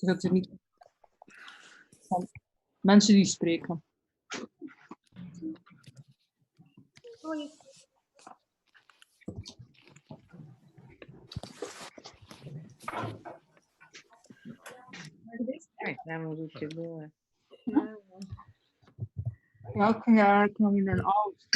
Dat er niet van mensen die spreken. Welk jaar kwam je dan uit?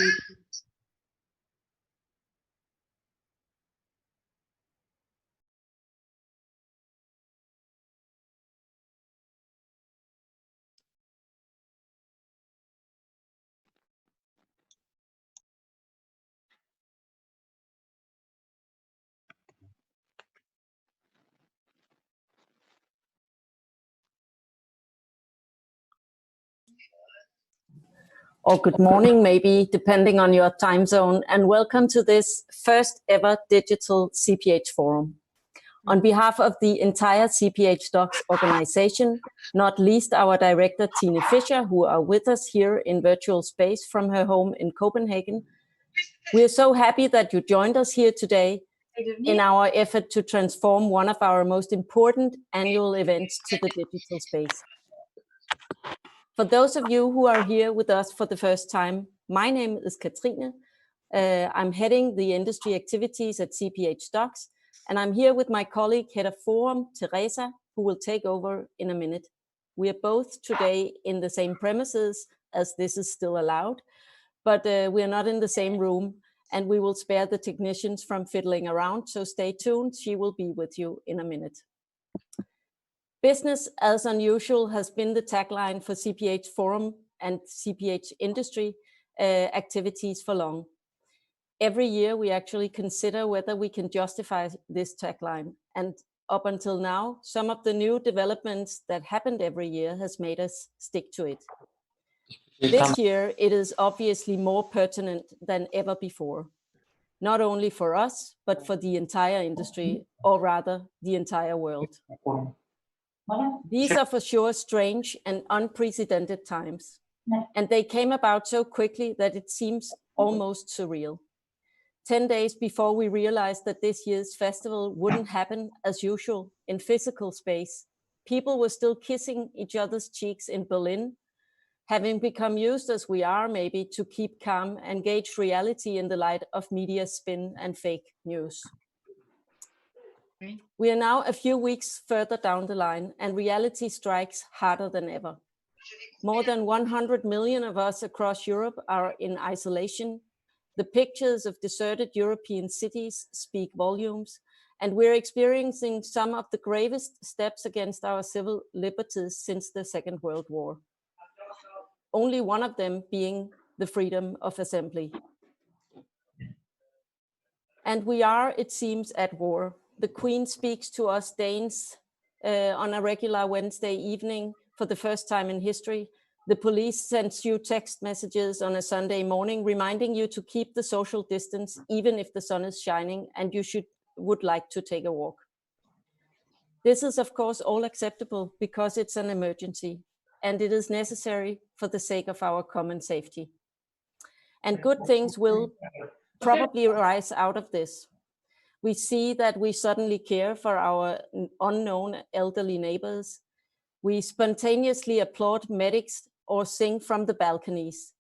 Or good morning, maybe, depending on your time zone, and welcome to this first ever digital CPH forum. On behalf of the entire CPH Docs organization, not least our director, Tine Fischer, who are with us here in virtual space from her home in Copenhagen, we are so happy that you joined us here today in our effort to transform one of our most important annual events to the digital space. For those of you who are here with us for the first time, my name is Katrine. I'm heading the industry activities at CPH Docs, and I'm here with my colleague, Head of Forum, Teresa, who will take over in a minute. We are both today in the same premises, as this is still allowed, but we are not in the same room, and we will spare the technicians from fiddling around, so stay tuned. She will be with you in a minute. Business as unusual has been the tagline for CPH Forum and CPH Industry, activities for long. Every year we actually consider whether we can justify this tagline. And up until now, some of the new developments that happened every year has made us stick to it. This year, it is obviously more pertinent than ever before, not only for us, but for the entire industry, or rather the entire world. These are for sure strange and unprecedented times, and they came about so quickly that it seems almost surreal. 10 days before we realized that this year's festival wouldn't happen as usual in physical space, people were still kissing each other's cheeks in Berlin, having become used as we are maybe to keep calm and gauge reality in the light of media spin and fake news. We are now a few weeks further down the line and reality strikes harder than ever. More than 100 million of us across Europe are in isolation. The pictures of deserted European cities speak volumes, and we're experiencing some of the gravest steps against our civil liberties since the Second World War. Only one of them being the freedom of assembly. And we are, it seems, at war. The Queen speaks to us Danes on a regular Wednesday evening for the first time in history. The police sends you text messages on a Sunday morning reminding you to keep the social distance even if the sun is shining and you would like to take a walk. This is of course all acceptable because it's an emergency and it is necessary for the sake of our common safety. And good things will probably rise out of this. We see that we suddenly care for our unknown elderly neighbors. We spontaneously applaud medics or sing from the balconies.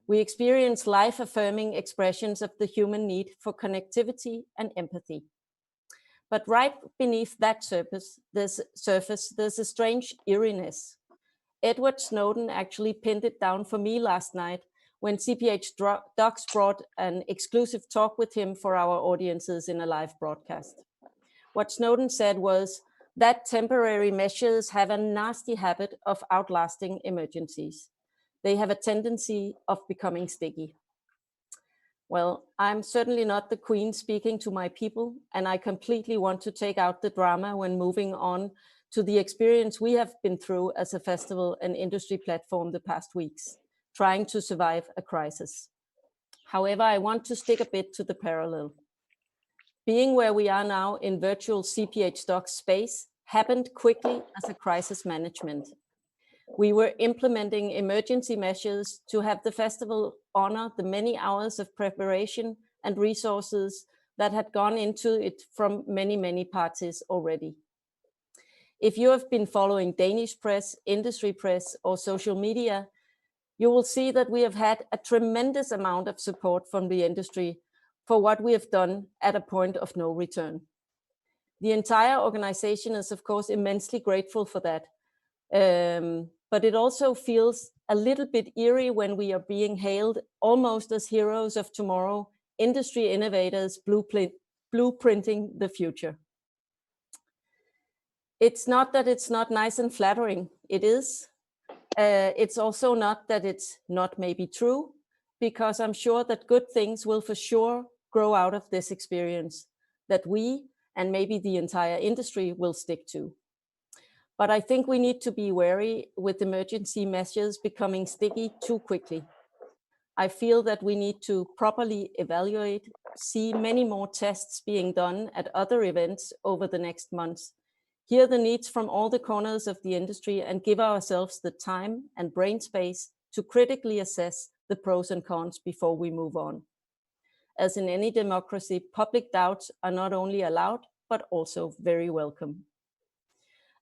We experience life-affirming expressions of the human need for connectivity and empathy. But right beneath that surface, there's a strange eeriness. Edward Snowden actually pinned it down for me last night when CPH Docs brought an exclusive talk with him for our audiences in a live broadcast. What Snowden said was that temporary measures have a nasty habit of outlasting emergencies. They have a tendency of becoming sticky. Well, I'm certainly not the Queen speaking to my people, and I completely want to take out the drama when moving on to the experience we have been through as a festival and industry platform the past weeks, trying to survive a crisis. However, I want to stick a bit to the parallel. Being where we are now in virtual CPH Docs space happened quickly as a crisis management. We were implementing emergency measures to have the festival honor the many hours of preparation and resources that had gone into it from many, many parties already. If you have been following Danish press, industry press, or social media, you will see that we have had a tremendous amount of support from the industry for what we have done at a point of no return. The entire organization is, of course, immensely grateful for that. But it also feels a little bit eerie when we are being hailed almost as heroes of tomorrow, industry innovators blueprinting the future. It's not that it's not nice and flattering, it is. It's also not that it's not maybe true, because I'm sure that good things will for sure grow out of this experience that we and maybe the entire industry will stick to. But I think we need to be wary with emergency measures becoming sticky too quickly. I feel that we need to properly evaluate, see many more tests being done at other events over the next months, hear the needs from all the corners of the industry and give ourselves the time and brain space to critically assess the pros and cons before we move on. As in any democracy, public doubts are not only allowed, but also very welcome.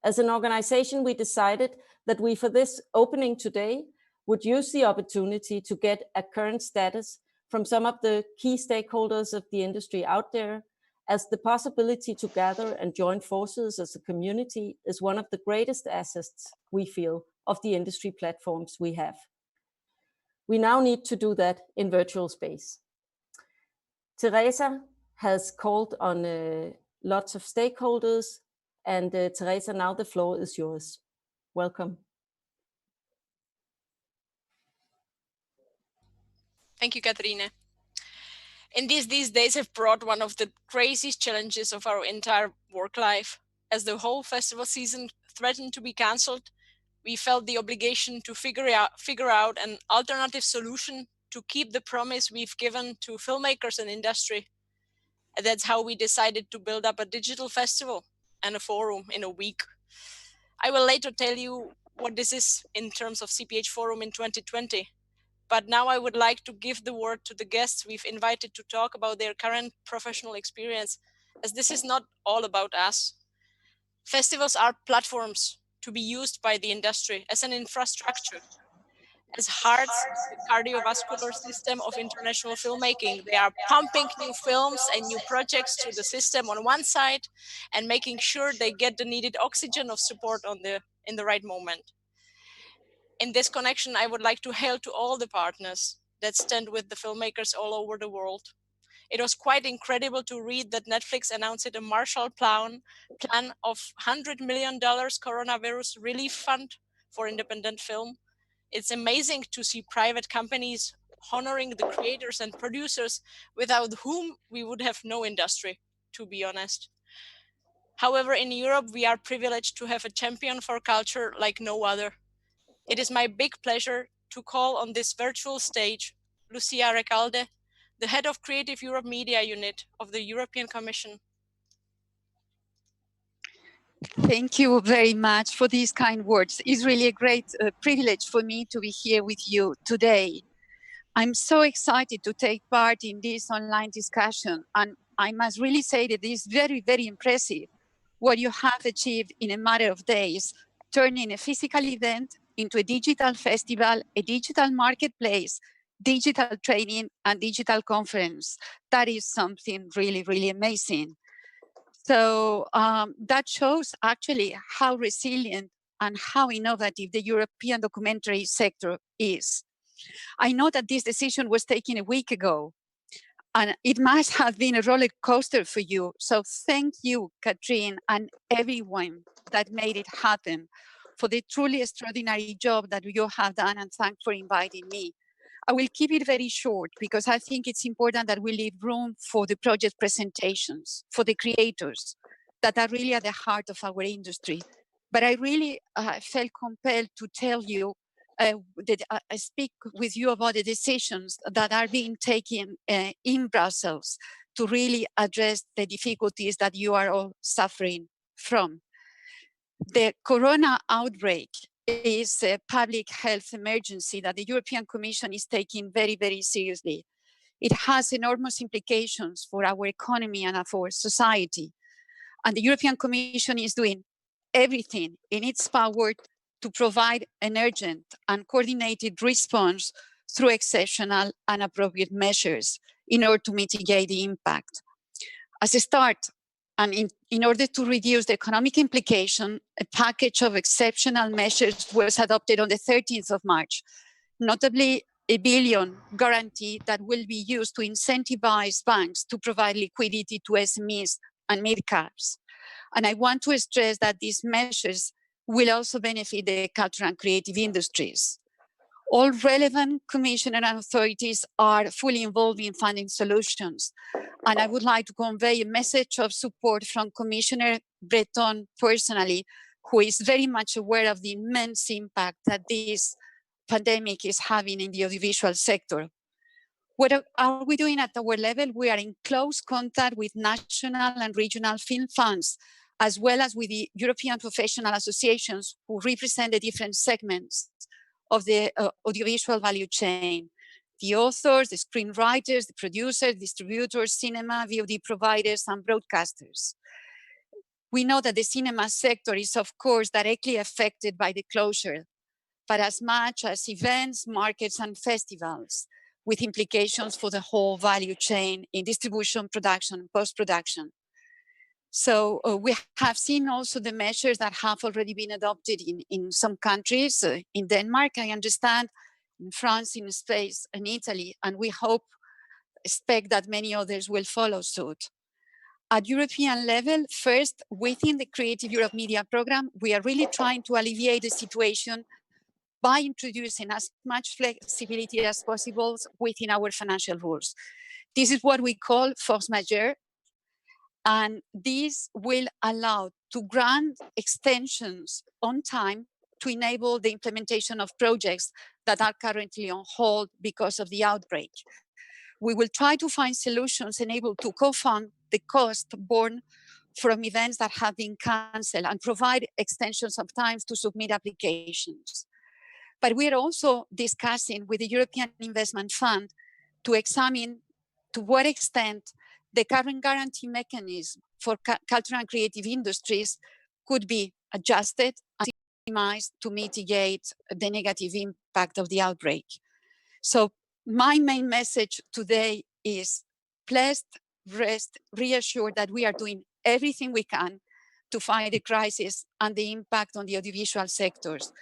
As an organization, we decided that we, for this opening today, would use the opportunity to get a current status from some of the key stakeholders of the industry out there, as the possibility to gather and join forces as a community is one of the greatest assets we feel of the industry platforms we have. We now need to do that in virtual space. Teresa has called on lots of stakeholders, and Teresa, now the floor is yours. Welcome. Thank you, Katrine. Indeed, these days have brought one of the craziest challenges of our entire work life. As the whole festival season threatened to be cancelled, we felt the obligation to figure out an alternative solution to keep the promise we've given to filmmakers and industry. And that's how we decided to build up a digital festival and a forum in a week. I will later tell you what this is in terms of CPH Forum in 2020. But now I would like to give the word to the guests we've invited to talk about their current professional experience, as this is not all about us. Festivals are platforms to be used by the industry as an infrastructure, as hearts, the cardiovascular system of international filmmaking. They are pumping new films and new projects through the system on one side and making sure they get the needed oxygen of support in the right moment. In this connection, I would like to hail to all the partners that stand with the filmmakers all over the world. It was quite incredible to read that Netflix announced a Marshall Plan of $100 million coronavirus relief fund for independent film. It's amazing to see private companies honoring the creators and producers without whom we would have no industry, to be honest. However, in Europe, we are privileged to have a champion for culture like no other. It is my big pleasure to call on this virtual stage Lucia Recalde, the head of Creative Europe Media Unit of the European Commission. Thank you very much for these kind words. It's really a great privilege for me to be here with you today. I'm so excited to take part in this online discussion, and I must really say that it is very, very impressive what you have achieved in a matter of days, turning a physical event into a digital festival, a digital marketplace, digital training, and digital conference. That is something really, really amazing. So that shows actually how resilient and how innovative the European documentary sector is. I know that this decision was taken a week ago, and it must have been a roller coaster for you. So thank you, Katrine, and everyone that made it happen for the truly extraordinary job that you have done, and thanks for inviting me. I will keep it very short because I think it's important that we leave room for the project presentations, for the creators that are really at the heart of our industry. But I really felt compelled to tell you that I speak with you about the decisions that are being taken in Brussels to really address the difficulties that you are all suffering from. The corona outbreak is a public health emergency that the European Commission is taking very, very seriously. It has enormous implications for our economy and for society. And the European Commission is doing everything in its power to provide an urgent and coordinated response through exceptional and appropriate measures in order to mitigate the impact. As a start, and in order to reduce the economic implication, a package of exceptional measures was adopted on the 13th of March, notably a €1 billion guarantee that will be used to incentivize banks to provide liquidity to SMEs and mid-caps. And I want to stress that these measures will also benefit the cultural and creative industries. All relevant commissioners and authorities are fully involved in finding solutions. And I would like to convey a message of support from Commissioner Breton personally, who is very much aware of the immense impact that this pandemic is having in the audiovisual sector. What are we doing at our level? We are in close contact with national and regional film funds, as well as with the European professional associations who represent the different segments of the audiovisual value chain. The authors, the screenwriters, the producers, distributors, cinema, VOD providers, and broadcasters. We know that the cinema sector is, of course, directly affected by the closure, but as much as events, markets, and festivals, with implications for the whole value chain in distribution, production, post-production. So we have seen also the measures that have already been adopted in some countries. In Denmark, I understand, in France, in Spain, and Italy, and we expect that many others will follow suit. At European level, first, within the Creative Europe Media Program, we are really trying to alleviate the situation by introducing as much flexibility as possible within our financial rules. This is what we call force majeure, and this will allow to grant extensions on time to enable the implementation of projects that are currently on hold because of the outbreak. We will try to find solutions enabled to co-fund the cost borne from events that have been cancelled and provide extensions of times to submit applications. But we are also discussing with the European Investment Fund to examine to what extent the current guarantee mechanism for cultural and creative industries could be adjusted and optimized to mitigate the negative impact of the outbreak. So my main message today is please rest reassured that we are doing everything we can to fight the crisis and the impact on the audiovisual sectors.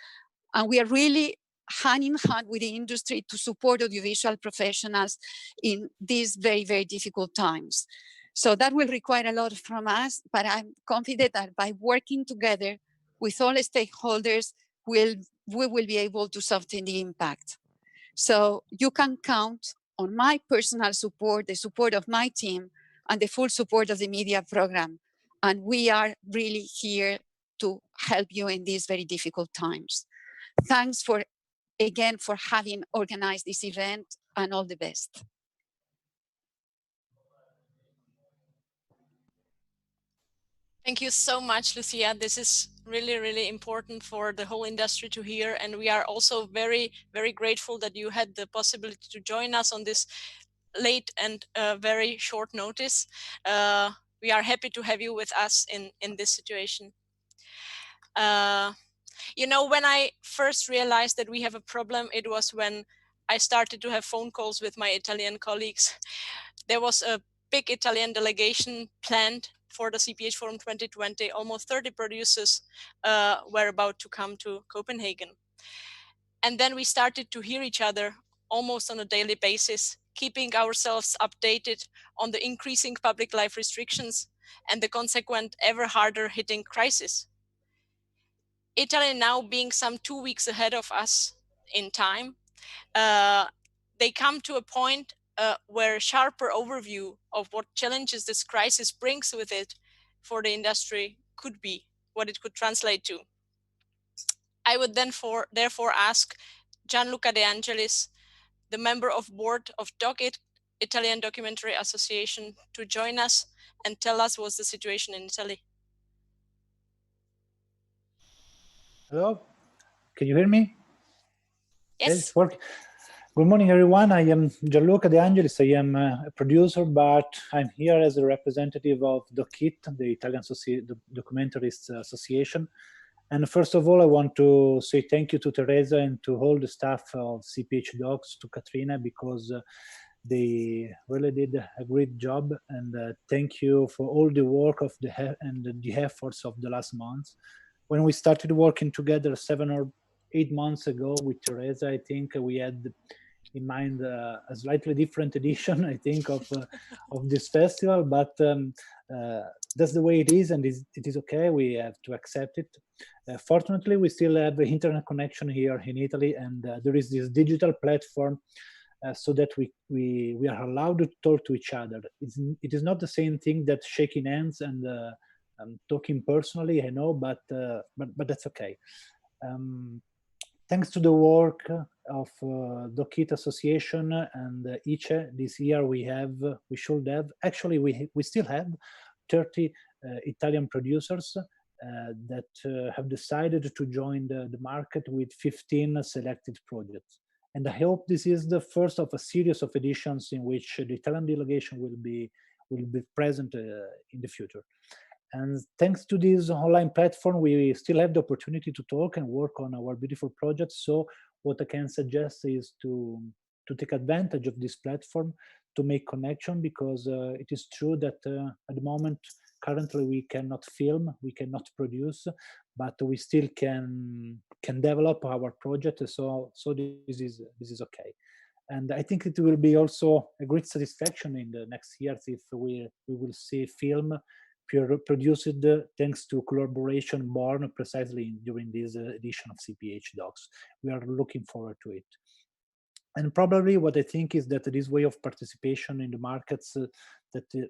And we are really hand in hand with the industry to support audiovisual professionals in these very, very difficult times. So that will require a lot from us, but I'm confident that by working together with all stakeholders, we will be able to soften the impact. So you can count on my personal support, the support of my team, and the full support of the media program. And we are really here to help you in these very difficult times. Thanks again for having organized this event, and all the best. Thank you so much, Lucia. This is really, really important for the whole industry to hear. And we are also very, very grateful that you had the possibility to join us on this late and very short notice. We are happy to have you with us in this situation. You know, when I first realized that we have a problem, it was when I started to have phone calls with my Italian colleagues. There was a big Italian delegation planned for the CPH Forum 2020. Almost 30 producers were about to come to Copenhagen. And then we started to hear each other almost on a daily basis, keeping ourselves updated on the increasing public life restrictions and the consequent ever harder hitting crisis. Italy now being some 2 weeks ahead of us in time, they come to a point where a sharper overview of what challenges this crisis brings with it for the industry could be, what it could translate to. I would therefore ask Gianluca De Angelis, the member of board of DOCIT, Italian Documentary Association, to join us and tell us what's the situation in Italy. Hello, can you hear me? Yes. Good morning, everyone. I am Gianluca De Angelis. I am a producer, but I'm here as a representative of DOCIT, the Italian Documentaries Association. And first of all, I want to say thank you to Teresa and to all the staff of CPH Docs, to Katrina, because they really did a great job. And thank you for all the work of and the efforts of the last months. When we started working together 7 or 8 months ago with Teresa, I think we had in mind a slightly different edition, I think, of this festival, but that's the way it is, and it is okay. We have to accept it. Fortunately, we still have internet connection here in Italy, and there is this digital platform so that we are allowed to talk to each other. It is not the same thing that shaking hands and talking personally, I know, but that's okay. Thanks to the work of DOCIT Association and ICE, this year we should have, actually we still have 30 Italian producers that have decided to join the market with 15 selected projects. And I hope this is the first of a series of editions in which the Italian delegation will be present in the future. And thanks to this online platform, we still have the opportunity to talk and work on our beautiful projects. So what I can suggest is to take advantage of this platform to make connection, because it is true that at the moment, currently we cannot film, we cannot produce, but we still can develop our project. So this is okay. And I think it will be also a great satisfaction in the next years if we will see film produced thanks to collaboration born precisely during this edition of CPH Docs. We are looking forward to it. And probably what I think is that this way of participation in the markets that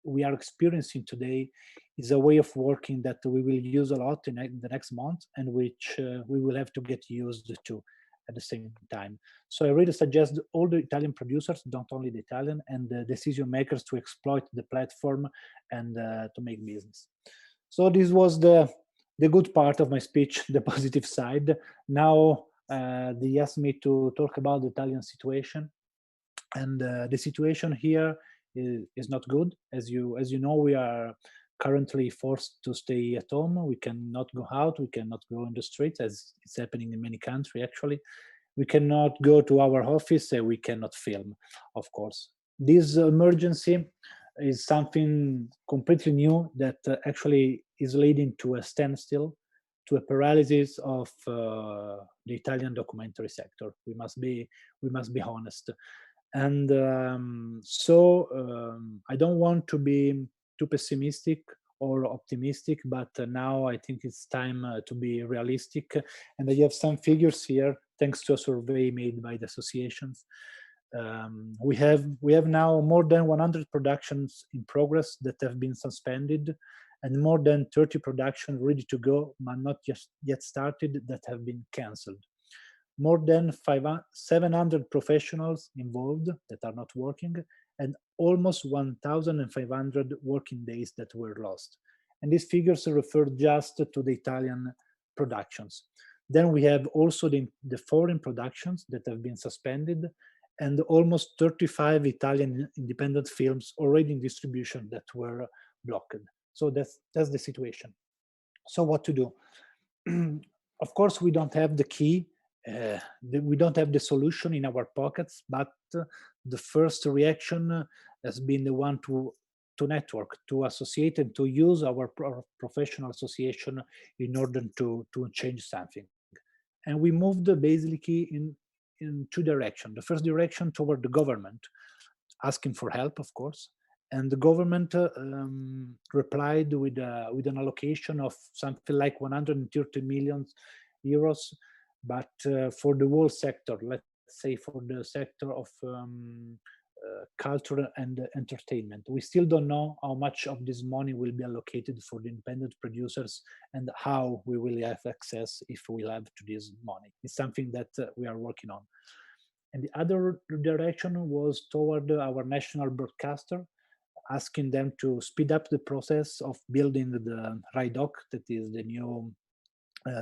we are experiencing today is a way of working that we will use a lot in the next month, and which we will have to get used to at the same time. So I really suggest all the Italian producers, not only the Italian, and the decision makers to exploit the platform and to make business. So this was the good part of my speech, the positive side. Now they asked me to talk about the Italian situation, and the situation here is not good. As you know, we are currently forced to stay at home. We cannot go out. We cannot go in the streets, as it's happening in many countries, actually. We cannot go to our office. We cannot film, of course. This emergency is something completely new that actually is leading to a standstill, to a paralysis of the Italian documentary sector. We must be honest. And I don't want to be too pessimistic or optimistic, but now I think it's time to be realistic. And I have some figures here, thanks to a survey made by the associations. We have now more than 100 productions in progress that have been suspended, and more than 30 productions ready to go, but not yet started, that have been cancelled. More than 700 professionals involved that are not working, and almost 1,500 working days that were lost. And these figures refer just to the Italian productions. Then we have also the foreign productions that have been suspended, and almost 35 Italian independent films already in distribution that were blocked. So that's the situation. So what to do? Of course, we don't have the key. We don't have the solution in our pockets, but the first reaction has been the one to network, to associate, and to use our professional association in order to change something. And we moved basically in two directions. The first direction toward the government, asking for help, of course, and the government replied with an allocation of something like 130 million euros, but for the whole sector, let's say for the sector of culture and entertainment. We still don't know how much of this money will be allocated for the independent producers and how we will have access, if we'll have, to this money. It's something that we are working on. And the other direction was toward our national broadcaster, asking them to speed up the process of building the RAI Doc, that is the new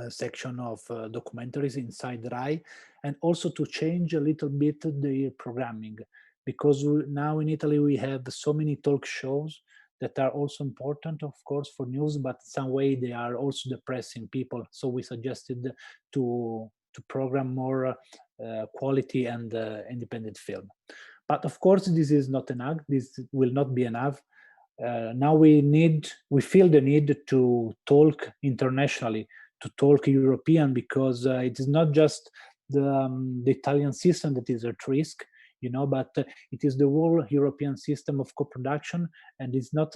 section of documentaries inside RAI, and also to change a little bit the programming, because now in Italy we have so many talk shows that are also important, of course, for news, but in some way they are also depressing people. So we suggested to program more quality and independent film. But of course, this is not enough. This will not be enough. Now we feel the need to talk internationally, to talk European, because it is not just the Italian system that is at risk, but it is the whole European system of co-production, and it's not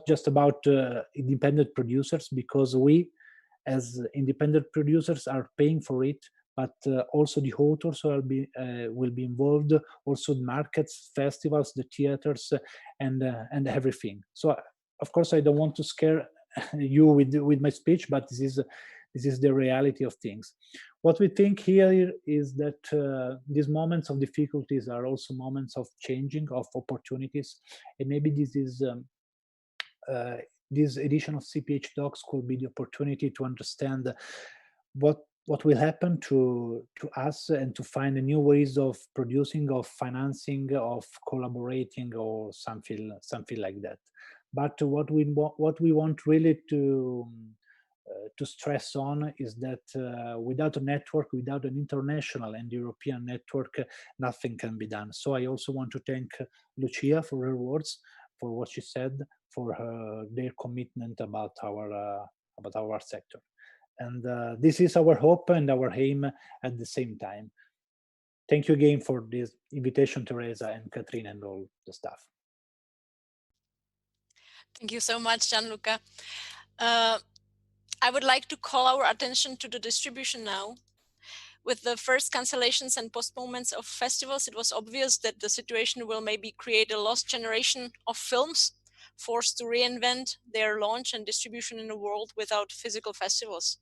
just about independent producers, because we, as independent producers, are paying for it, but also the authors will be involved, also the markets, festivals, the theaters, and everything. So, of course, I don't want to scare you with my speech, but this is the reality of things. What we think here is that these moments of difficulties are also moments of changing, of opportunities, and maybe this is this edition of CPH Docs could be the opportunity to understand what will happen to us, and to find new ways of producing, of financing, of collaborating, or something like that. But what we want really to stress on is that without a network, without an international and European network, nothing can be done. So I also want to thank Lucia for her words, for what she said, for their commitment about our sector. And this is our hope and our aim at the same time. Thank you again for this invitation, Teresa and Katrina, and all the staff. Thank you so much, Gianluca. I would like to call our attention to the distribution now. With the first cancellations and postponements of festivals, it was obvious that the situation will maybe create a lost generation of films forced to reinvent their launch and distribution in a world without physical festivals.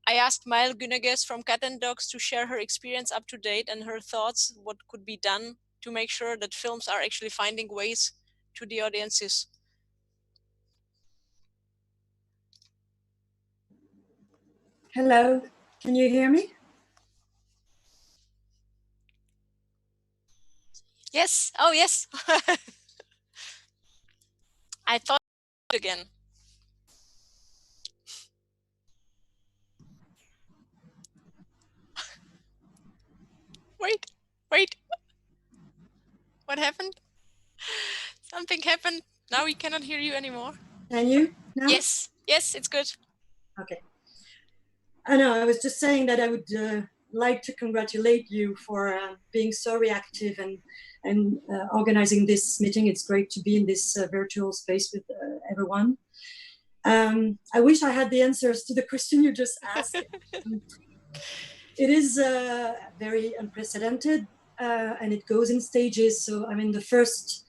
I asked Maëlle Güneges from Cat and Dogs to share her experience up to date and her thoughts, what could be done to make sure that films are actually finding ways to the audiences. Hello, can you hear me? Yes, oh yes. I thought again. Wait. What happened? Something happened. Now we cannot hear you anymore. Can you now? Yes, it's good. Okay. I know, I was just saying that I would like to congratulate you for being so reactive and organizing this meeting. It's great to be in this virtual space with everyone. I wish I had the answers to the question you just asked. It is very unprecedented and it goes in stages. So, I mean, the first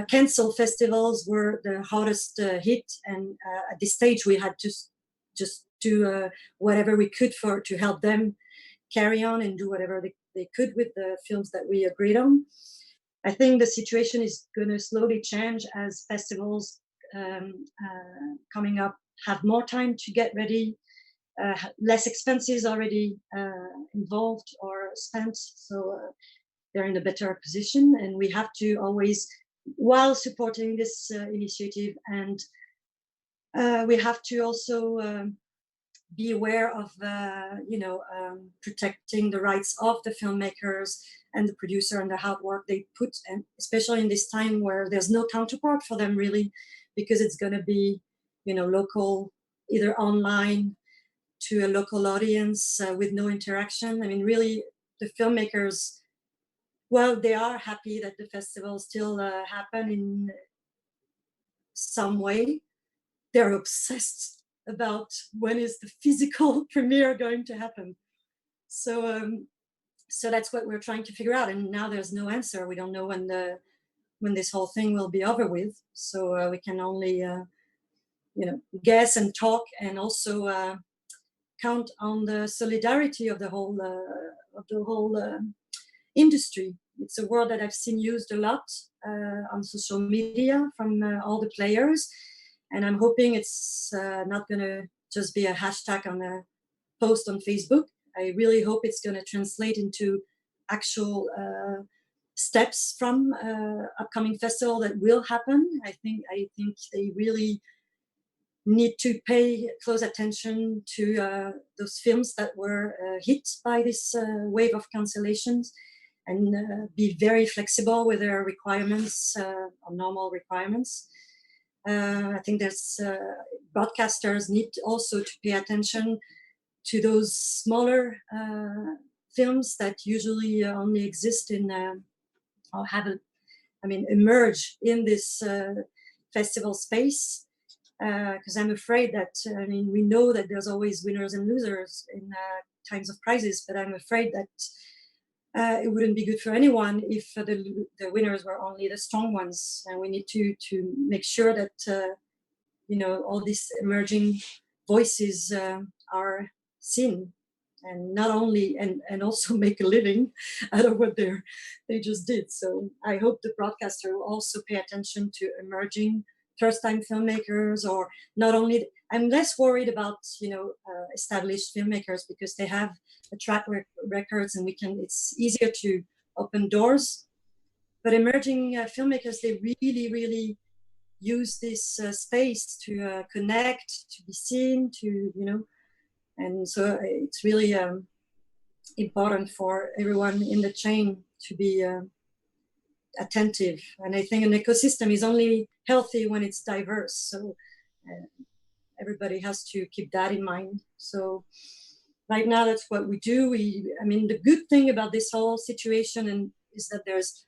cancelled festivals were the hardest hit, and at this stage we had to just do whatever we could to help them carry on and do whatever they could with the films that we agreed on. I think the situation is going to slowly change as festivals coming up have more time to get ready, less expenses already involved or spent, so they're in a better position, and we have to always, while supporting this initiative, and we have to also be aware of protecting the rights of the filmmakers and the producer and the hard work they put, and especially in this time where there's no counterpart for them really, because it's going to be local, either online to a local audience with no interaction. I mean, really, the filmmakers, well, they are happy that the festivals still happen in some way. They're obsessed about when is the physical premiere going to happen. So that's what we're trying to figure out. And now there's no answer. We don't know when this whole thing will be over with. So we can only guess and talk, and also count on the solidarity of the whole industry. It's a word that I've seen used a lot on social media from all the players, and I'm hoping it's not going to just be a hashtag on a post on Facebook. I really hope it's going to translate into actual steps from upcoming festival that will happen. I think they really need to pay close attention to those films that were hit by this wave of cancellations, and be very flexible with their requirements, or normal requirements. I think there's broadcasters need also to pay attention to those smaller films that usually only exist in or emerge in this festival space. Because I'm afraid that, we know that there's always winners and losers in times of crisis, but I'm afraid that it wouldn't be good for anyone if the winners were only the strong ones. And we need to make sure that, all these emerging voices are seen, and not only, and also make a living out of what they just did. So I hope the broadcaster will also pay attention to emerging first-time filmmakers, or not only. I'm less worried about established filmmakers, because they have a track records, and it's easier to open doors. But emerging filmmakers, they really, really use this space to connect, to be seen, and so it's really important for everyone in the chain to be attentive. And I think an ecosystem is only healthy when it's diverse. So everybody has to keep that in mind. So right now, that's what we do. The good thing about this whole situation is that there's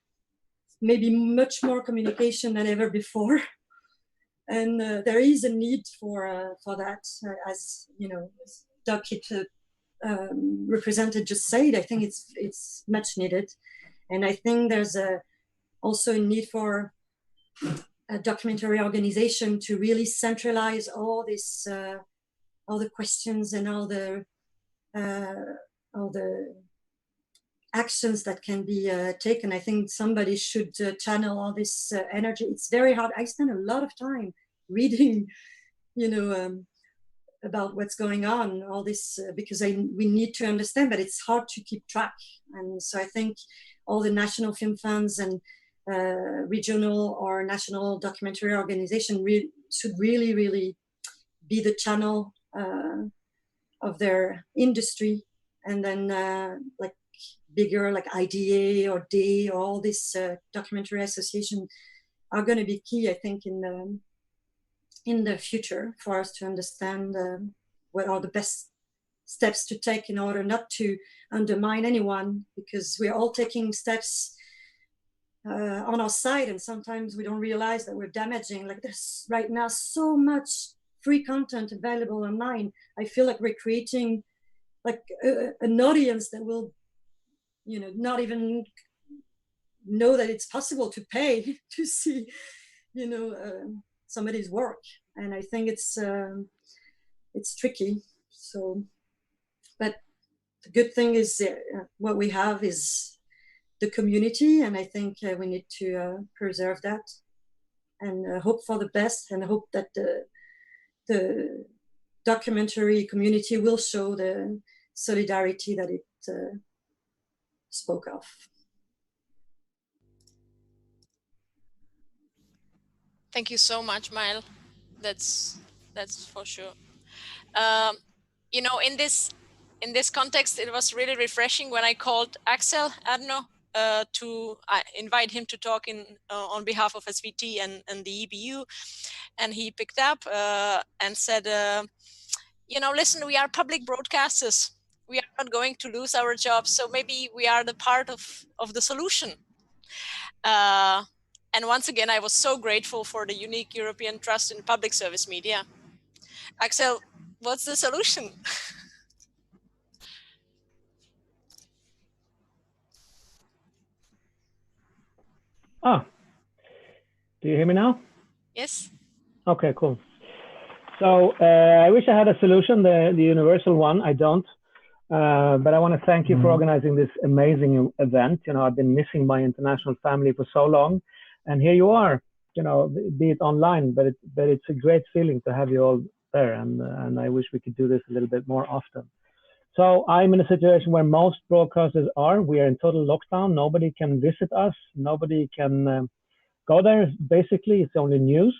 maybe much more communication than ever before. And there is a need for that, as you know, as Doug represented just said. I think it's much needed, and I think there's also a need for a documentary organization to really centralize all this, all the questions and all the actions that can be taken. I think somebody should channel all this energy. It's very hard. I spend a lot of time reading, you know, about what's going on, all this, because we need to understand, but it's hard to keep track. And so I think all the national film funds and regional or national documentary organization should really be the channel of their industry, and then like bigger like IDA or DAY or all this documentary association are going to be key, I think, in the future for us to understand what are the best steps to take in order not to undermine anyone, because we're all taking steps on our side, and sometimes we don't realize that we're damaging. Like there's right now so much free content available online. I feel like we're creating like an audience that will, you know, not even know that it's possible to pay to see, you know, somebody's work. And I think it's tricky. So, but the good thing is what we have is the community, and I think we need to preserve that and hope for the best, and hope that the documentary community will show the solidarity that it spoke of. Thank you so much, Maëlle. That's for sure. You know, in this context, it was really refreshing when I called Axel Adno to invite him to talk on behalf of SVT and the EBU, and he picked up and said, you know, listen, we are public broadcasters. We are not going to lose our jobs, so maybe we are the part of the solution. And once again, I was so grateful for the unique European trust in public service media. Axel, what's the solution? Do you hear me now? Yes. Okay, cool. So I wish I had a solution, the universal one. I don't. But I want to thank you for organizing this amazing event. You know, I've been missing my international family for so long, and here you are. You know, be it online, but it's a great feeling to have you all there, and I wish we could do this a little bit more often. So I'm in a situation where most broadcasters are. We are in total lockdown. Nobody can visit us. Nobody can go there. Basically, it's only news.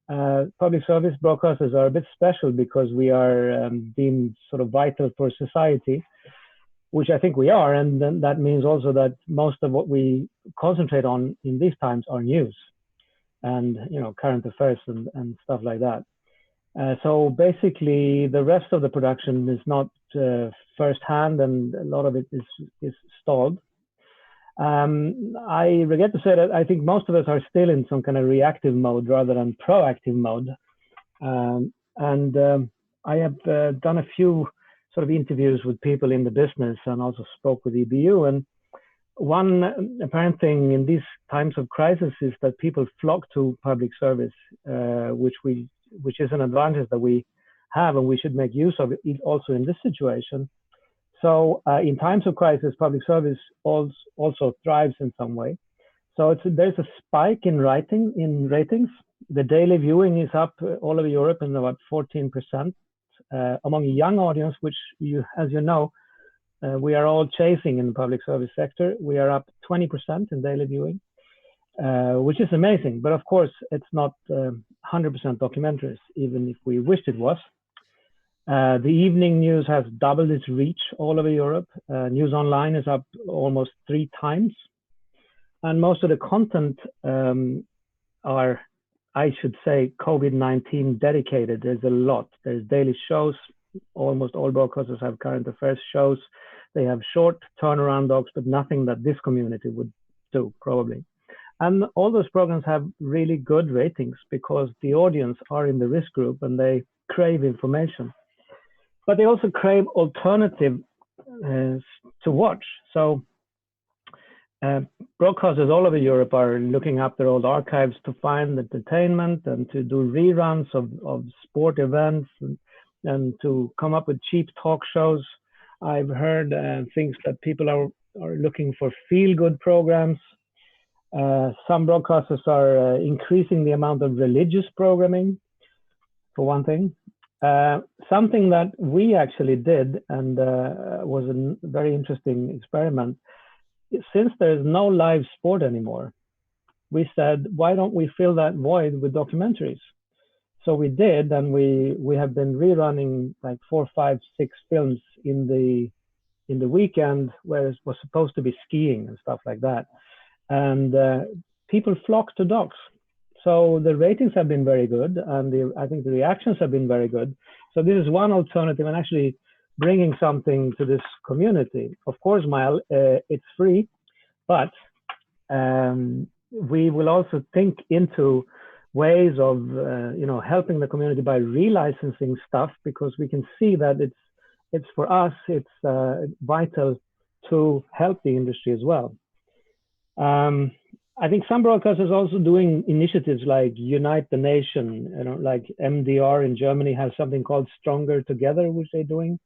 Public service broadcasters are a bit special because we are deemed sort of vital for society, which I think we are. And then that means also that most of what we concentrate on in these times are news and, you know, current affairs and stuff like that. So basically, the rest of the production is not firsthand, and a lot of it is stalled. I regret to say that I think most of us are still in some kind of reactive mode rather than proactive mode. I have done a few sort of interviews with people in the business and also spoke with EBU. And one apparent thing in these times of crisis is that people flock to public service, which is an advantage that we have, and we should make use of it also in this situation. So in times of crisis, public service also thrives in some way. So there's a spike in ratings. The daily viewing is up all over Europe in about 14%. Among a young audience, which as you know, we are all chasing in the public service sector, we are up 20% in daily viewing, which is amazing. But of course, it's not 100% documentaries, even if we wished it was. The evening news has doubled its reach all over Europe. News online is up almost 3 times. And most of the content are, I should say, COVID-19 dedicated. There's a lot. There's daily shows. Almost all broadcasters have current affairs shows. They have short turnaround docs, but nothing that this community would do, probably. And all those programs have really good ratings because the audience are in the risk group and they crave information. But they also crave alternative to watch. So broadcasters all over Europe are looking up their old archives to find entertainment and to do reruns of sport events and to come up with cheap talk shows. I've heard things that people are looking for feel-good programs. Some broadcasters are increasing the amount of religious programming, for one thing. Something that we actually did and was a very interesting experiment. Since there's no live sport anymore, we said, why don't we fill that void with documentaries? So we did, and we have been rerunning like 4, 5, 6 films in the weekend where it was supposed to be skiing and stuff like that. And people flock to docs. So the ratings have been very good, and I think the reactions have been very good. So this is one alternative, and actually bringing something to this community. Of course, Mile, it's free, but we will also think into ways of helping the community by relicensing stuff, because we can see that it's for us, it's vital to help the industry as well. I think some broadcasters are also doing initiatives like Unite the Nation, like MDR in Germany has something called Stronger Together, which they're doing.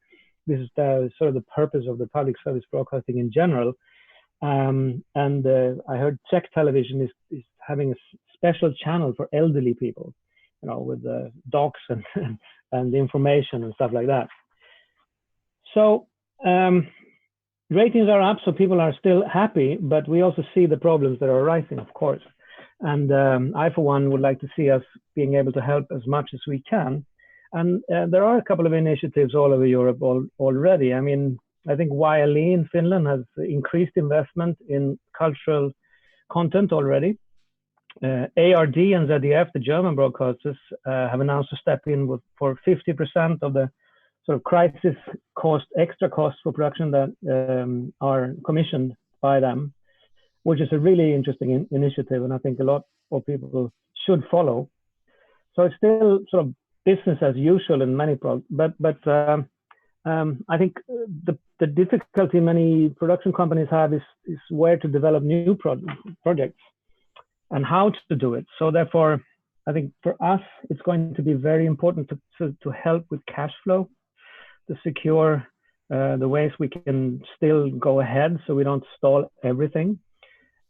This is sort of the purpose of the public service broadcasting in general. And I heard Czech television is having a special channel for elderly people, with the docs and the information and stuff like that. So ratings are up, so people are still happy, but we also see the problems that are arising, of course. And I, for one, would like to see us being able to help as much as we can. And there are a couple of initiatives all over Europe already. I mean, I think YLE in Finland has increased investment in cultural content already. ARD and ZDF, the German broadcasters, have announced to step in for 50% of the sort of crisis cost, extra costs for production that are commissioned by them, which is a really interesting initiative, and I think a lot of people should follow. So it's still sort of business as usual in many but I think the difficulty many production companies have is where to develop new projects and how to do it. So therefore, I think for us, it's going to be very important to help with cash flow, to secure the ways we can still go ahead so we don't stall everything.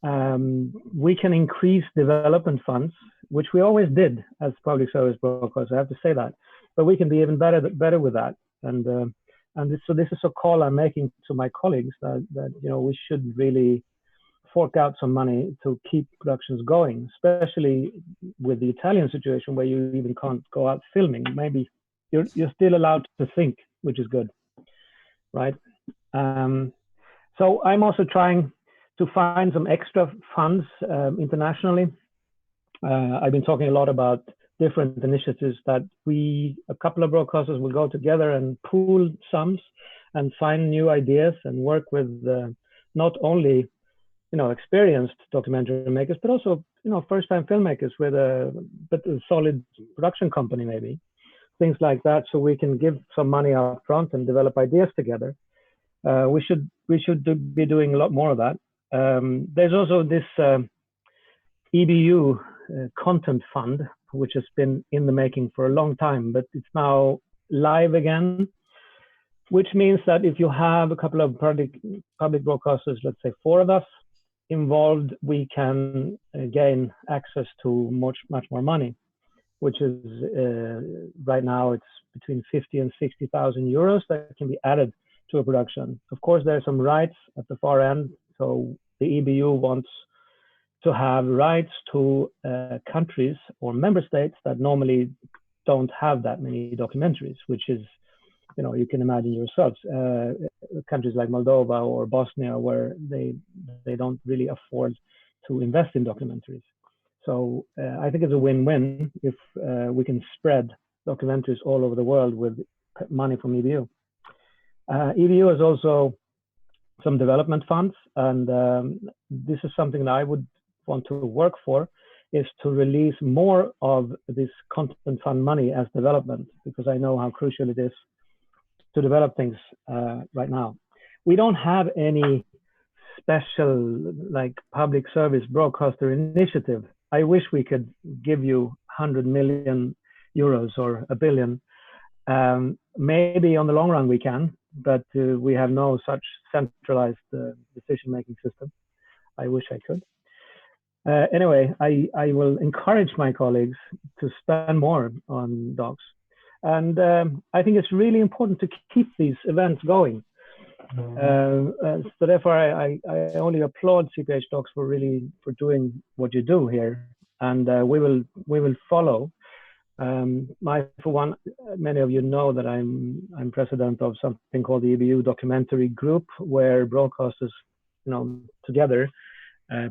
We can increase development funds, which we always did as public service broadcasters, I have to say that, but we can be even better with that. So this is a call I'm making to my colleagues that we should really fork out some money to keep productions going, especially with the Italian situation where you even can't go out filming. Maybe you're still allowed to think, which is good, right? So I'm also trying to find some extra funds internationally. I've been talking a lot about different initiatives that a couple of broadcasters will go together and pool sums and find new ideas and work with not only experienced documentary makers, but also first-time filmmakers with a solid production company, maybe things like that, so we can give some money up front and develop ideas together. We should be doing a lot more of that. There's also this EBU content fund, which has been in the making for a long time, but it's now live again, which means that if you have a couple of public broadcasters, let's say 4 of us involved, we can gain access to much more money, which is right now it's between 50 and 60,000 euros that can be added to a production. Of course, there are some rights at the far end. So the EBU wants to have rights to countries or member states that normally don't have that many documentaries, which is, you can imagine yourselves, countries like Moldova or Bosnia, where they don't really afford to invest in documentaries. So I think it's a win-win if we can spread documentaries all over the world with money from EBU. EBU has also some development funds, and this is something that I would, want to work for is to release more of this content fund money as development, because I know how crucial it is to develop things right now. We don't have any special like public service broadcaster initiative. I wish we could give you 100 million euros or a billion. Maybe on the long run we can, but we have no such centralized decision-making system. I wish I could. Anyway, I will encourage my colleagues to spend more on docs. And I think it's really important to keep these events going. So therefore, I only applaud CPH Docs for doing what you do here, and we will follow. For one, many of you know that I'm president of something called the EBU Documentary Group, where broadcasters, together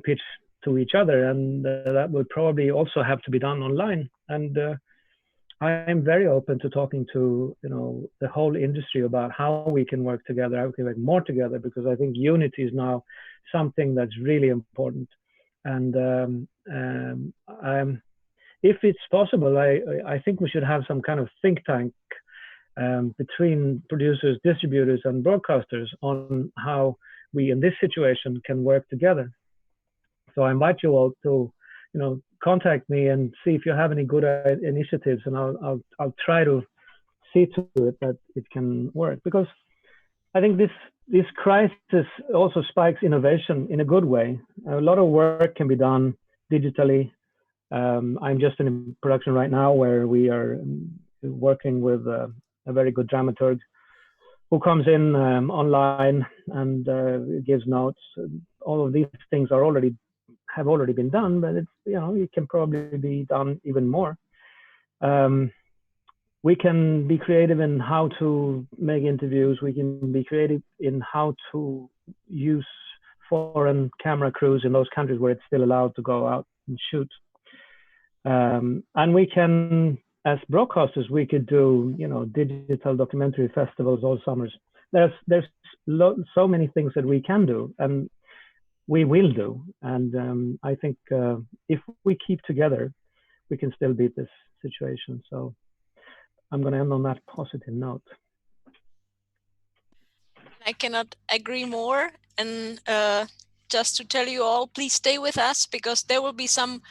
pitch to each other, and that would probably also have to be done online. And I am very open to talking to the whole industry about how we can work together, how we can work more together, because I think unity is now something that's really important. And if it's possible, I think we should have some kind of think tank between producers, distributors, and broadcasters on how we, in this situation, can work together. So I invite you all to, contact me and see if you have any good initiatives, and I'll try to see to it that it can work. Because I think this crisis also spikes innovation in a good way. A lot of work can be done digitally. I'm just in a production right now where we are working with a very good dramaturg who comes in online and gives notes. All of these things have already been done, but it's it can probably be done even more. We can be creative in how to make interviews. We can be creative in how to use foreign camera crews in those countries where it's still allowed to go out and shoot. And we can, as broadcasters, we could do digital documentary festivals all summers. There's so many things that we can do, and we will do. And I think if we keep together, we can still beat this situation. So I'm going to end on that positive note. I cannot agree more. And just to tell you all, please stay with us, because there will be some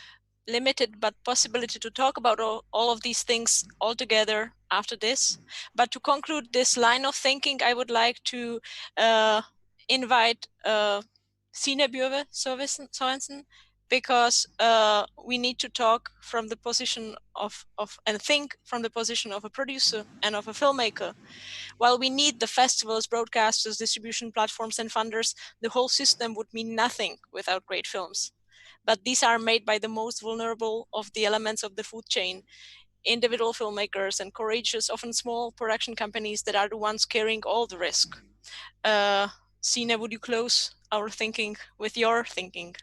limited but possibility to talk about all of these things all together after this. But to conclude this line of thinking, I would like to invite Signe Bjørve Sørensen, because we need to talk from the position of and think from the position of a producer and of a filmmaker. While we need the festivals, broadcasters, distribution platforms, and funders, the whole system would mean nothing without great films. But these are made by the most vulnerable of the elements of the food chain, individual filmmakers and courageous, often small production companies that are the ones carrying all the risk. Signe, would you close our thinking with your thinking?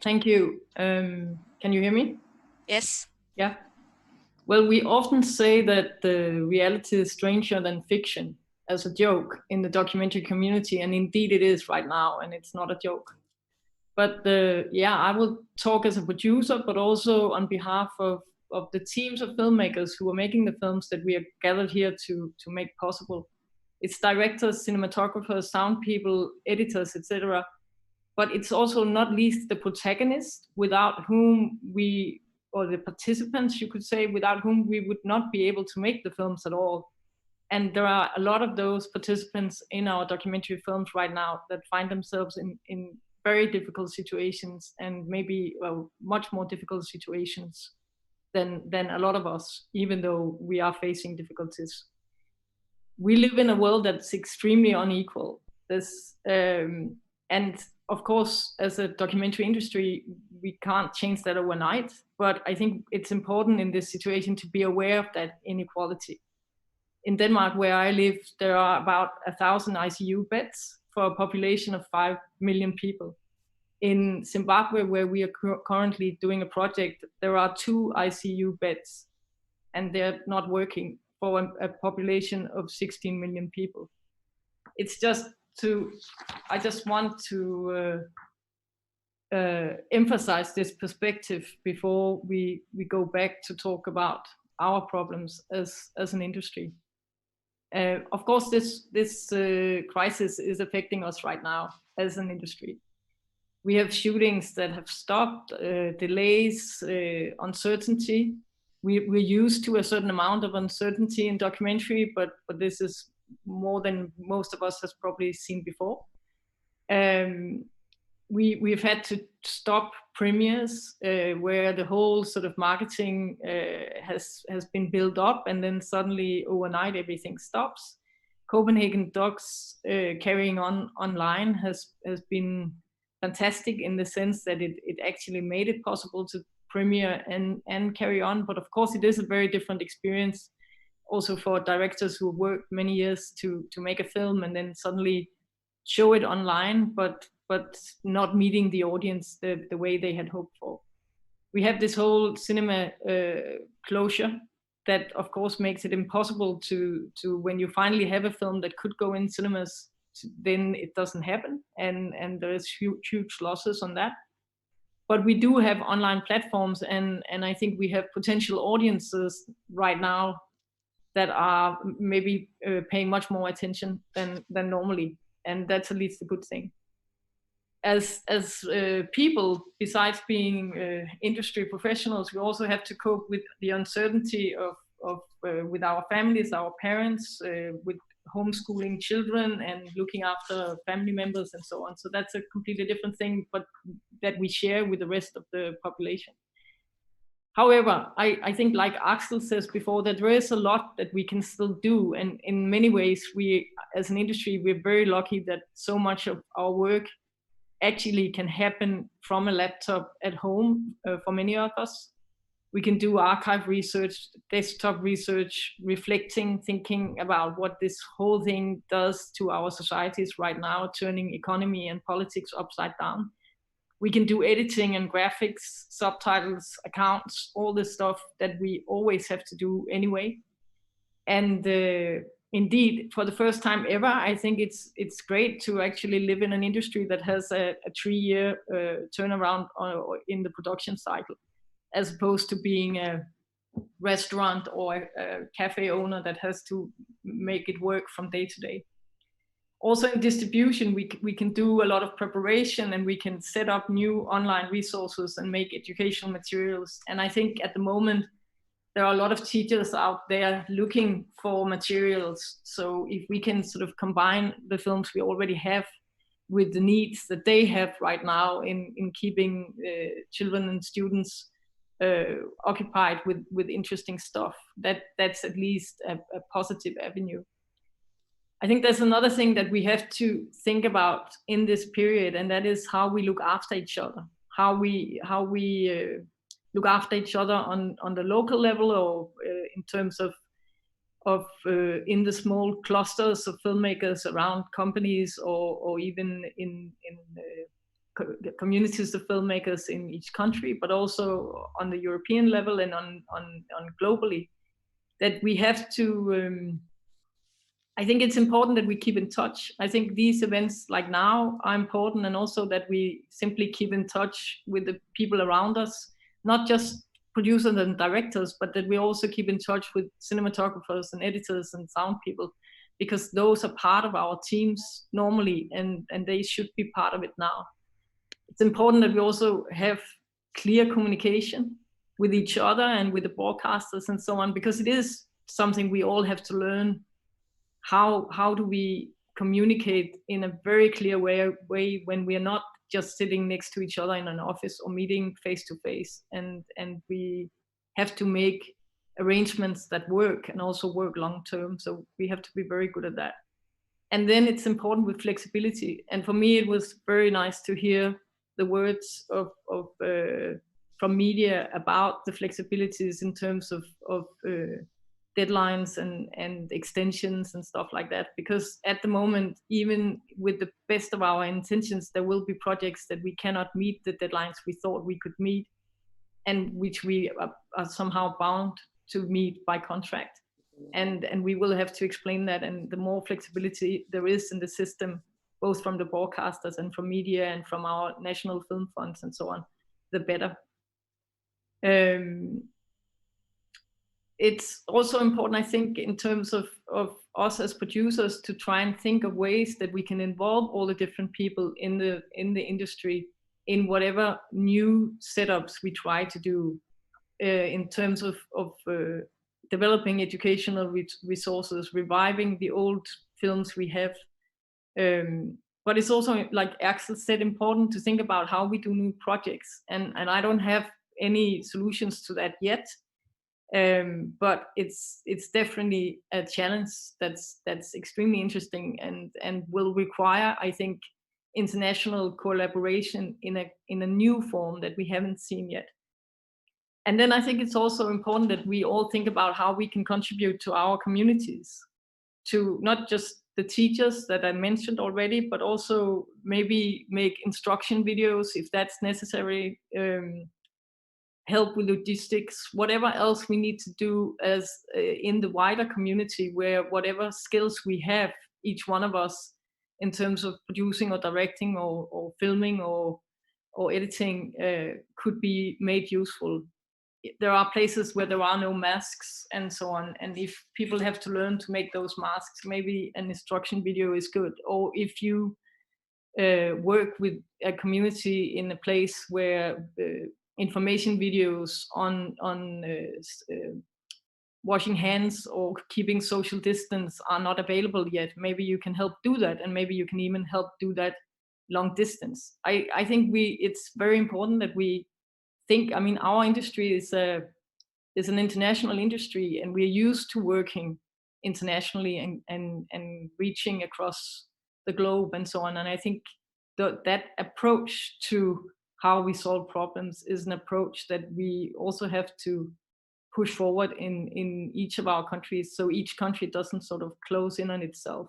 Thank you. Can you hear me? Yes. Yeah. Well, we often say that the reality is stranger than fiction as a joke in the documentary community, and indeed it is right now, and it's not a joke. But I will talk as a producer, but also on behalf of the teams of filmmakers who are making the films that we are gathered here to make possible. It's directors, cinematographers, sound people, editors, etc. But it's also not least the protagonist, without whom we, or the participants, you could say, without whom we would not be able to make the films at all. And there are a lot of those participants in our documentary films right now that find themselves in very difficult situations, and maybe much more difficult situations than a lot of us, even though we are facing difficulties. We live in a world that's extremely unequal. And of course, as a documentary industry, we can't change that overnight, but I think it's important in this situation to be aware of that inequality. In Denmark, where I live, there are about 1,000 ICU beds for a population of 5 million people. In Zimbabwe, where we are currently doing a project, there are 2 ICU beds, and they're not working for a population of 16 million people. It's just I just want to emphasize this perspective before we go back to talk about our problems as an industry. Of course, this crisis is affecting us right now as an industry. We have shootings that have stopped, delays, uncertainty. We're used to a certain amount of uncertainty in documentary, but this is more than most of us has probably seen before. We've had to stop premieres where the whole sort of marketing has been built up, and then suddenly overnight everything stops. Copenhagen Docs carrying on online has been fantastic in the sense that it actually made it possible to premiere and carry on. But of course, it is a very different experience also for directors who worked many years to make a film and then suddenly show it online, but not meeting the audience the way they had hoped for. We have this whole cinema closure that of course makes it impossible to when you finally have a film that could go in cinemas, then it doesn't happen, and there's huge losses on that. But we do have online platforms, and I think we have potential audiences right now that are maybe paying much more attention than normally, and that's at least a good thing. As people, besides being industry professionals, we also have to cope with the uncertainty of with our families, our parents, with homeschooling children and looking after family members and so on. So that's a completely different thing, but that we share with the rest of the population. However, I think, like Axel says before, that there is a lot that we can still do. And in many ways, we, as an industry, we're very lucky that so much of our work actually can happen from a laptop at home for many of us. We can do archive research, desktop research, reflecting, thinking about what this whole thing does to our societies right now, turning economy and politics upside down. We can do editing and graphics, subtitles, accounts, all this stuff that we always have to do anyway. And indeed, for the first time ever, I think it's great to actually live in an industry that has a 3-year turnaround in the production cycle, as opposed to being a restaurant or a cafe owner that has to make it work from day to day. Also in distribution, we can do a lot of preparation, and we can set up new online resources and make educational materials. And I think at the moment, there are a lot of teachers out there looking for materials. So if we can sort of combine the films we already have with the needs that they have right now in keeping children and students occupied with interesting stuff, that's at least a positive avenue. I think there's another thing that we have to think about in this period, and that is how we look after each other, how we look after each other on the local level, or in terms of in the small clusters of filmmakers around companies, or even in communities of filmmakers in each country, but also on the European level and on globally, that we have to. I think it's important that we keep in touch. I think these events like now are important, and also that we simply keep in touch with the people around us, not just producers and directors, but that we also keep in touch with cinematographers and editors and sound people, because those are part of our teams normally, and they should be part of it now. It's important that we also have clear communication with each other and with the broadcasters and so on, because it is something we all have to learn. How do we communicate in a very clear way when we are not just sitting next to each other in an office or meeting face to face, and we have to make arrangements that work and also work long term. So we have to be very good at that. And then it's important with flexibility. And for me, it was very nice to hear the words from media about the flexibilities in terms of deadlines and extensions and stuff like that, because at the moment, even with the best of our intentions, there will be projects that we cannot meet the deadlines we thought we could meet, and which we are somehow bound to meet by contract, and we will have to explain that. And the more flexibility there is in the system, both from the broadcasters and from media and from our national film funds and so on, the better. It's also important, I think, in terms of us as producers to try and think of ways that we can involve all the different people in the industry in whatever new setups we try to do, in terms of developing educational resources, reviving the old films we have. But it's also, like Axel said, important to think about how we do new projects. And I don't have any solutions to that yet. But it's definitely a challenge that's extremely interesting and will require, I think, international collaboration in a new form that we haven't seen yet. And then I think it's also important that we all think about how we can contribute to our communities, to not just the teachers that I mentioned already, but also maybe make instruction videos if that's necessary, help with logistics, whatever else we need to do as in the wider community, where whatever skills we have, each one of us, in terms of producing or directing or filming or editing, could be made useful. There are places where there are no masks and so on, and if people have to learn to make those masks, maybe an instruction video is good. Or if you work with a community in a place where information videos on washing hands or keeping social distance are not available yet, maybe you can help do that, and maybe you can even help do that long distance. I think it's very important that we think, I mean, our industry is an international industry, and we're used to working internationally and reaching across the globe and so on. And I think that approach to how we solve problems is an approach that we also have to push forward in each of our countries, so each country doesn't sort of close in on itself.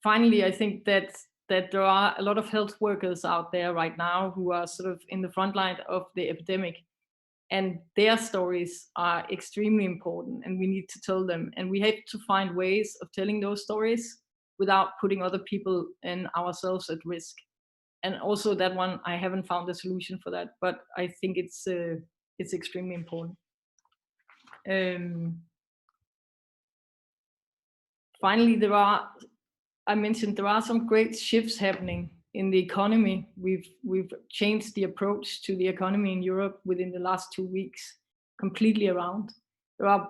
Finally, I think that there are a lot of health workers out there right now who are sort of in the front line of the epidemic, and their stories are extremely important, and we need to tell them, and we have to find ways of telling those stories without putting other people and ourselves at risk. And also that one, I haven't found a solution for that, but I think it's extremely important. Finally, I mentioned there are some great shifts happening in the economy. We've changed the approach to the economy in Europe within the last 2 weeks, completely around. There are,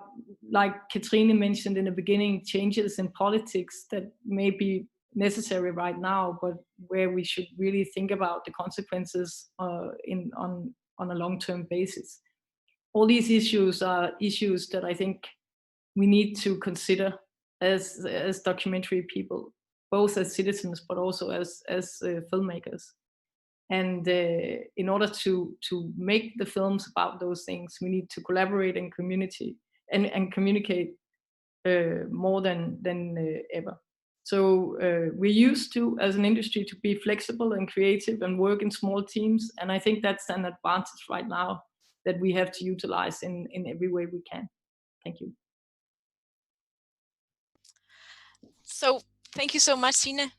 like Katrine mentioned in the beginning, changes in politics that may be necessary right now, but where we should really think about the consequences on a long-term basis. All these issues are issues that I think we need to consider as documentary people, both as citizens but also as filmmakers. And in order to make the films about those things, we need to collaborate and communicate more than ever. So we're used to, as an industry, to be flexible and creative and work in small teams. And I think that's an advantage right now that we have to utilize in every way we can. Thank you. So thank you so much, Signe.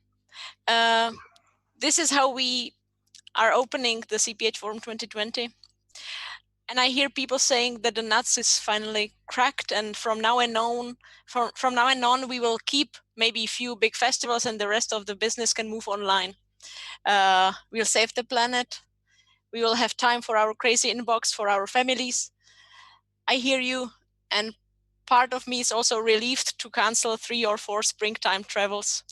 This is how we are opening the CPH Forum 2020. And I hear people saying that the nuts is finally cracked, and from now on, we will keep maybe a few big festivals, and the rest of the business can move online. We'll save the planet. We will have time for our crazy inbox, for our families. I hear you, and part of me is also relieved to cancel 3 or 4 springtime travels.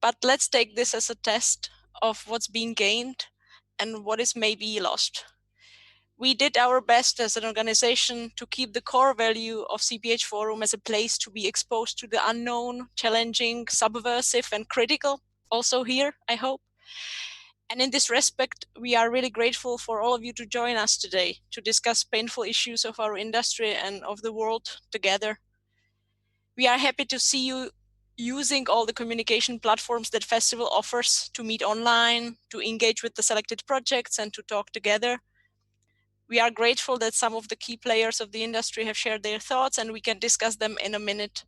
But let's take this as a test of what's being gained and what is maybe lost. We did our best as an organization to keep the core value of CPH Forum as a place to be exposed to the unknown, challenging, subversive, and critical, also here, I hope. And in this respect, we are really grateful for all of you to join us today to discuss painful issues of our industry and of the world together. We are happy to see you using all the communication platforms that festival offers to meet online, to engage with the selected projects, and to talk together. We are grateful that some of the key players of the industry have shared their thoughts, and we can discuss them in a minute.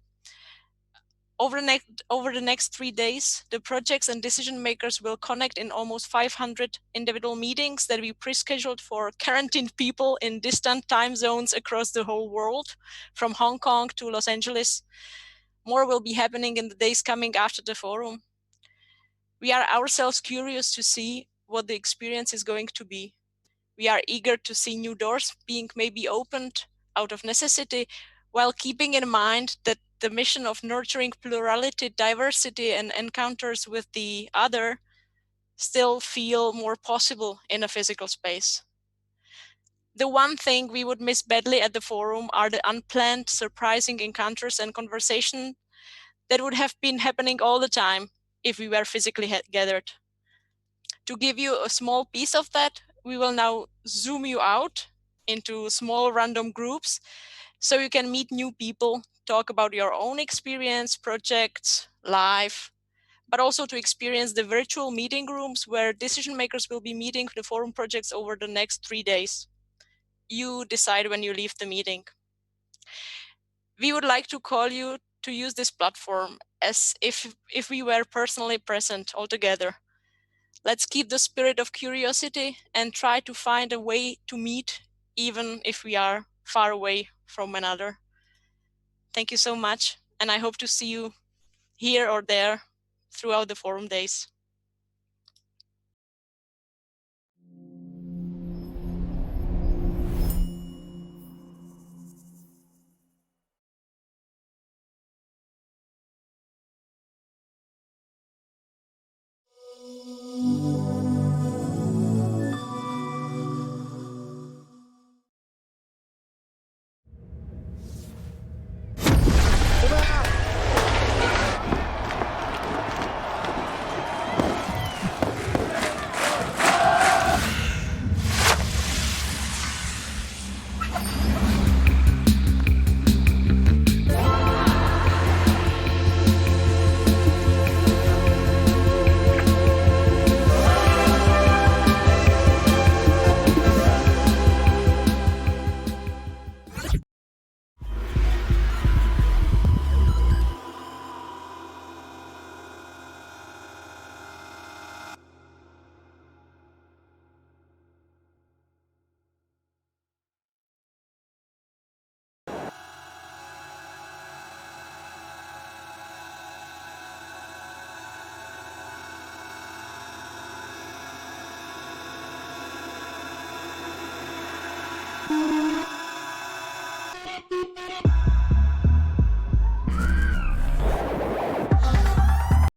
Over the next 3 days, the projects and decision makers will connect in almost 500 individual meetings that we pre-scheduled for quarantined people in distant time zones across the whole world, from Hong Kong to Los Angeles. More will be happening in the days coming after the forum. We are ourselves curious to see what the experience is going to be. We are eager to see new doors being maybe opened out of necessity, while keeping in mind that the mission of nurturing plurality, diversity, and encounters with the other still feel more possible in a physical space. The one thing we would miss badly at the forum are the unplanned, surprising encounters and conversation that would have been happening all the time if we were physically gathered. To give you a small piece of that, we will now zoom you out into small random groups so you can meet new people, talk about your own experience, projects, life, but also to experience the virtual meeting rooms where decision makers will be meeting the forum projects over the next 3 days. You decide when you leave the meeting. We would like to call you to use this platform as if we were personally present all together. Let's keep the spirit of curiosity and try to find a way to meet, even if we are far away from another. Thank you so much, and I hope to see you here or there throughout the forum days.